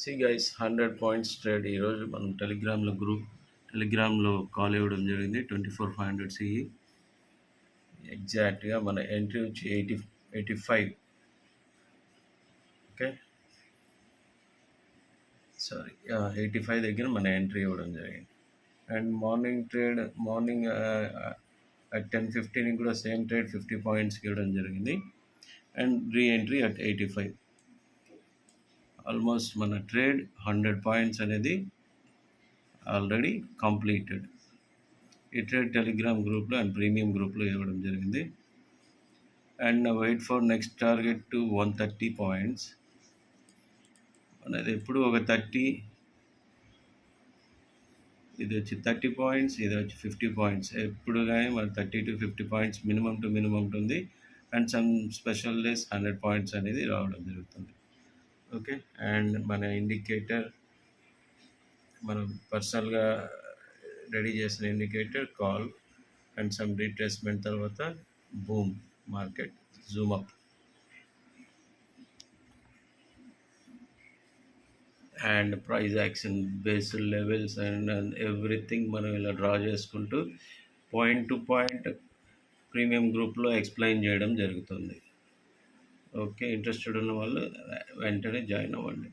See guys 100 points trade ఈరోజు మనం టెలిగ్రామ్లో కాల్ ఇవ్వడం జరిగింది 24500 సిఈ ఎగ్జాక్ట్గా మన ఎంట్రీ వచ్చి 85 ఓకే సారీ 85 దగ్గర మన ఎంట్రీ ఇవ్వడం జరిగింది. And morning trade morning at 10:15 కూడా సేమ్ ట్రేడ్ 50 పాయింట్స్కి ఇవ్వడం జరిగింది and re entry at 85. Almost మన ట్రేడ్ 100 పాయింట్స్ అనేది ఆల్రెడీ కంప్లీటెడ్. ఈ ట్రేడ్ టెలిగ్రామ్ గ్రూప్లో అండ్ ప్రీమియం గ్రూప్లో ఇవ్వడం జరిగింది. And wait for next target to 130 points అనేది ఎప్పుడు ఒక 30, ఇది వచ్చి 30 పాయింట్స్, ఇది వచ్చి 50 పాయింట్స్. ఎప్పుడు కానీ మన 30 to 50 points minimum to minimum ఉంటుంది. And some special days 100 points అనేది రావడం జరుగుతుంది. ఓకే, అండ్ మన ఇండికేటర్ మనం పర్సనల్గా రెడీ చేసిన indicator call and some retracement తర్వాత boom market zoom up and price action based levels and everything మనం ఇలా డ్రా చేసుకుంటూ పాయింట్ టు పాయింట్ ప్రీమియం గ్రూప్లో ఎక్స్ప్లెయిన్ చేయడం జరుగుతుంది. ఓకే, ఇంట్రెస్టెడ్ ఉన్న వాళ్ళు వెంటనే జాయిన్ అవ్వండి.